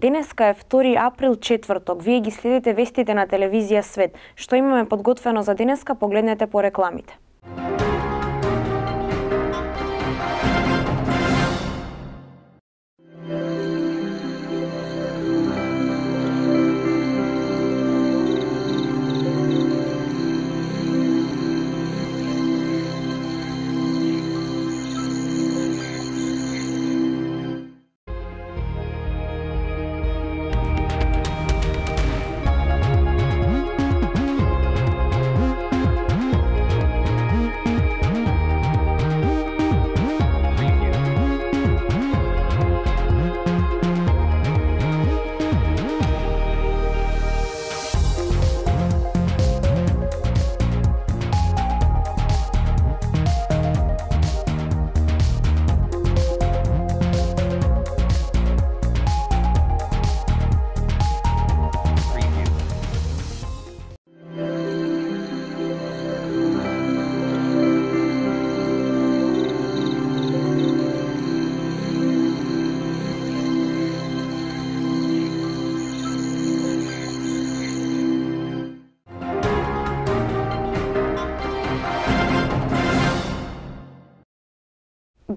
Денеска е 2 април, четврток. Вие ги следите вестите на телевизија Свет. Што имаме подготвено за денеска, погледнете по рекламите.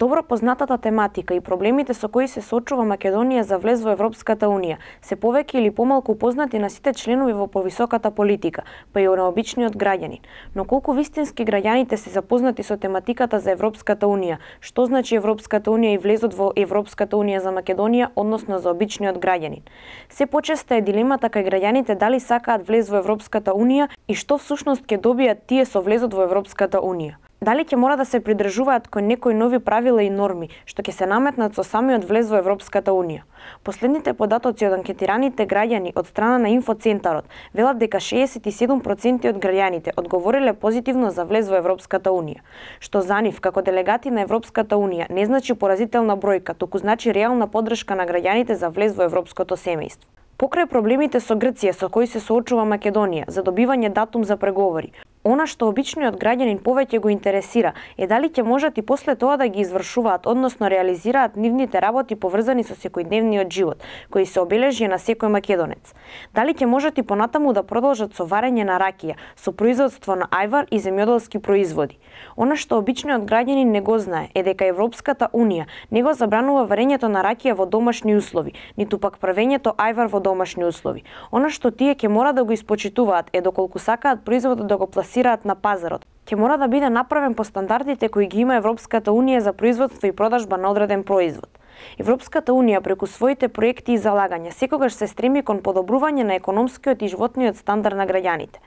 Добро познатата тематика и проблемите со кои се соочува Македонија за влез во Европската Унија се повеќе или помалку познати на сите членови во повисоката политика, па и на обичниот граѓанин. Но колку вистински граѓаните се запознати со тематиката за Европската Унија, што значи Европската Унија и влезот во Европската Унија за Македонија, односно за обичниот граѓанин? Се почеста е дилемата кај граѓаните дали сакаат влез во Европската Унија и што всушност ќе добијат тие со влезот во Европската Унија. Дали ќе мора да се придржуваат кон некои нови правила и норми што ќе се наметнат со самиот влез во Европската Унија? Последните податоци од анкетираните граѓани од страна на Инфоцентарот велат дека 67% од граѓаните одговориле позитивно за влез во Европската Унија, што за нив како делегати на Европската Унија не значи поразителна бројка, туку значи реална поддршка на граѓаните за влез во европското семејство. Покрај проблемите со Грција со кои се соочува Македонија за добивање датум за преговори, она што обичниот граѓанин повеќе го интересира е дали ќе можат и после тоа да ги извршуваат, односно реализираат нивните работи поврзани со секојдневниот живот, кои се обележи на секој македонец. Дали ќе можат и понатаму да продолжат со варење на ракија, со производство на ајвар и земјоделски производи. Она што обичниот граѓанин не го знае е дека Европската Унија не го забранува варењето на ракија во домашни услови, ниту пак правењето ајвар во домашни услови. Она што тие ќе мора да го испочитуваат е доколку сакаат производот да го пласираат на пазарот, ќе мора да биде направен по стандардите кои ги има Европската Унија за производство и продажба на одреден производ. Европската Унија преку своите проекти и залагања секогаш се стреми кон подобрување на економскиот и животниот стандард на граѓаните.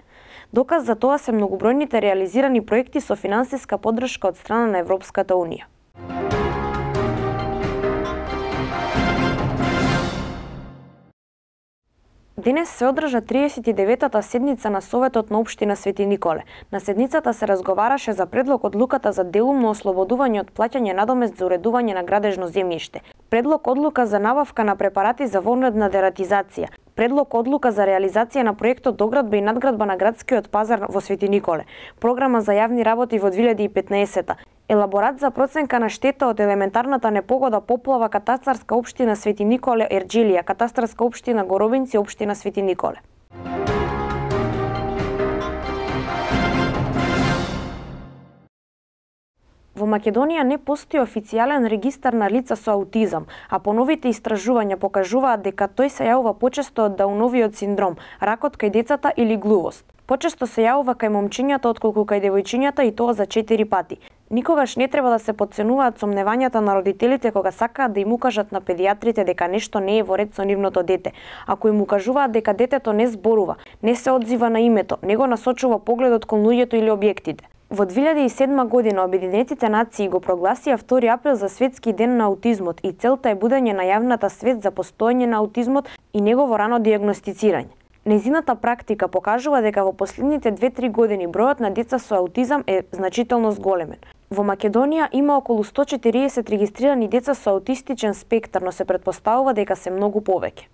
Доказ за тоа се многобројните реализирани проекти со финансиска поддршка од страна на Европската Унија. Денес се одржа 39-та седница на Советот на Општина Свети Николе. На седницата се разговараше за предлог одлуката за делумно ослободување од плаќање надомест за уредување на градежно земјиште, предлог одлука за набавка на препарати за вонредна дератизација, предлог одлука за реализација на проектот доградба и надградба на градскиот пазар во Свети Николе, програма за јавни работи во 2015-та, елаборат за проценка на штета од елементарната непогода поплава катастарска општина Свети Николе Ерџелија, катастарска општина Горобинци, општина Свети Николе. Во Македонија не постои официјален регистар на лица со аутизам, а поновите истражувања покажуваат дека тој се јавува почесто од Дауновиот синдром, ракот кај децата или глувост. Почесто се јавува кај момчињата отколку кај девојчињата и тоа за 4 пати. Никогаш не треба да се потценуваат сомневањата на родителите кога сакаат да им укажат на педијатрите дека нешто не е во ред со нивното дете. Ако им укажуваат дека детето не зборува, не се одзива на името, не го насочува погледот кон луѓето или објектите. Во 2007 година Обединетите нации го прогласија 2 април за Светски ден на аутизмот и целта е будење на јавната свест за постоење на аутизмот и негово рано дијагностицирање. Незината практика покажува дека во последните 2-3 години бројот на деца со аутизам е значително зголемен. Во Македонија има околу 140 регистрирани деца со аутистичен спектар, но се претпоставува дека се многу повеќе.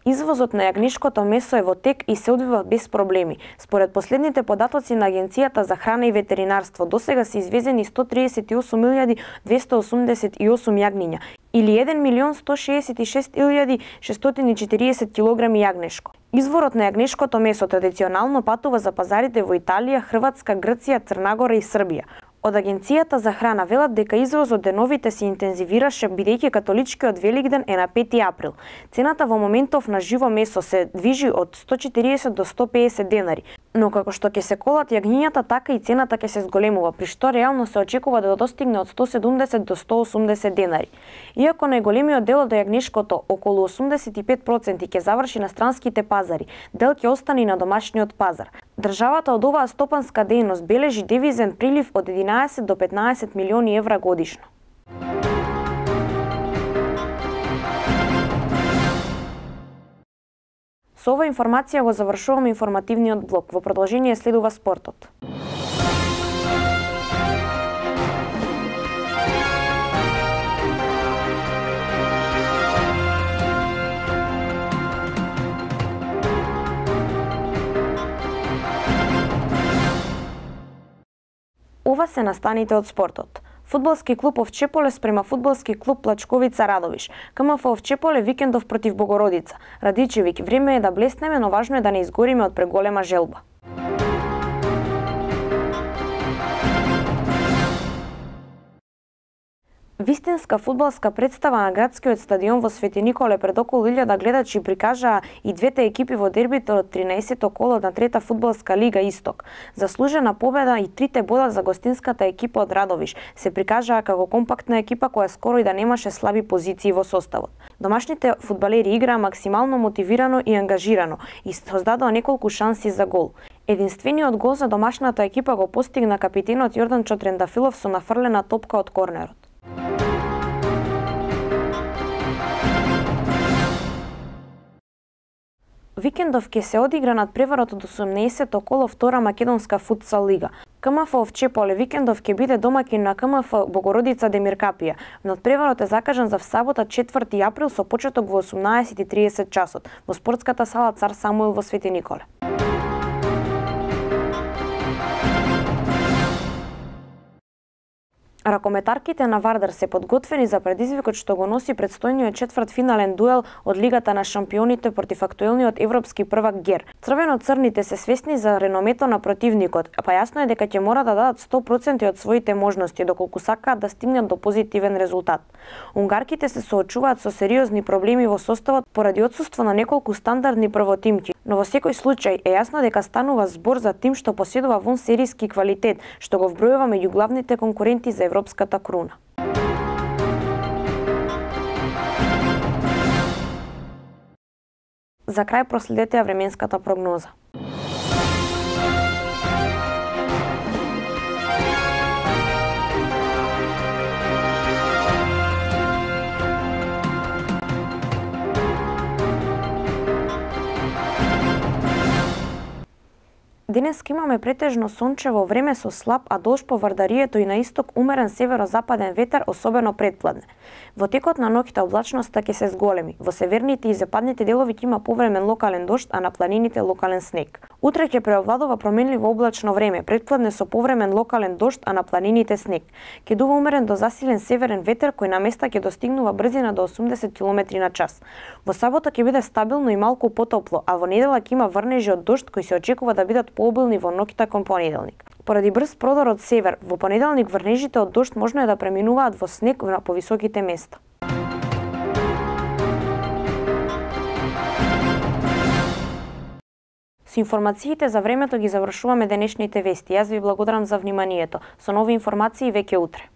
Извозот на јагнешкото месо е во тек и се одвива без проблеми. Според последните податоци на Агенцијата за храна и ветеринарство, досега се извезени 138.288 јагниња или 1.166.640 килограми јагнешко. Изворот на јагнешкото месо традиционално патува за пазарите во Италија, Хрватска, Грција, Црна Гора и Србија. Од Агенцијата за храна велат дека извозот деновите се интензивираше бидејќи католичкиот Великден е на 5 април. Цената во моментов на живо месо се движи од 140 до 150 денари, но како што ќе се колат јагнињата, така и цената ќе се зголемува, при што реално се очекува да достигне од 170 до 180 денари. Иако најголемиот дел од јагнешкото, околу 85%, ќе заврши на странските пазари, дел ќе остане и на домашниот пазар. Државата од оваа стопанска дејност бележи девизен прилив од 11 до 15 милиони евра годишно. Со оваа информација го завршуваме информативниот блок. Во продолжение следува спортот. Ова се настаните од спортот. Фудбалски клуб Овчеполе спрема фудбалски клуб Плачковица Радовиш. КМФ Овчеполе викендов против Богородица. Радичевик, време е да блеснеме, но важно е да не изгориме од преголема желба. Вистинска фудбалска представа на градскиот стадион во Свети Николе пред околу 1000 гледачи прикажаа и двете екипи во дербито од 13-то коло на трета фудбалска лига Исток. Заслужена победа и 3 бода за гостинската екипа од Радовиш се прикажаа како компактна екипа која скоро и да немаше слаби позиции во составот. Домашните фудбалери играа максимално мотивирано и ангажирано и создадоа неколку шанси за гол. Единствениот гол за домашната екипа го постигна капитенот Јордан Чотрендафилов со нафрлена топка од корнерот. Викендов ќе се одигра надпреварот од 18-то коло втора македонска футсал лига. КМФ Овчеполе викендов ќе биде домакин на КМФ Богородица Демиркапија. Надпреварот е закажан за сабота 4 април со почеток во 18:30 часот во спортската сала Цар Самуил во Свети Николе. Ракометарките на Вардар се подготвени за предизвикот што го носи предстојниот четвртфинален дуел од Лигата на шампионите против актуелниот европски првак Гер. Црвено-црните се свесни за реномето на противникот, па јасно е дека ќе мора да дадат 100% од своите можности доколку сакаат да стигнат до позитивен резултат. Унгарките се соочуваат со сериозни проблеми во составот поради отсуство на неколку стандардни првотимки, но во секој случај е јасно дека станува збор за тим што поседува вон серијски квалитет, што го вбројува меѓу главните конкуренти за европската круна. За крај проследете ја временската прогноза. Денес имаме претежно сончево време со слаб, а дожд по Вардарието и на исток умерен северо-западен ветер, особено предпладне. Во текот на ноќта облачноста ќе се зголеми. Во северните и западните делови ќе има повремен локален дожд, а на планините локален снег. Утре ќе преовладува променливо облачно време, предпладне со повремен локален дожд, а на планините снег. Ќе дува умерен до засилен северен ветер кој на места ќе достигнува брзина до 80 км на час. Во сабота ќе биде стабилно и малку потопло, а во недела ќе има врнежи од дожд кои се очекува да бидат пообилни во ноќта кон понеделник. Поради брз продор од север, во понеделник врнежите од дожд можно е да преминуваат во снег на повисоките места. Со информациите за времето ги завршуваме денешните вести. Јас ви благодарам за вниманието. Со нови информации веќе утре.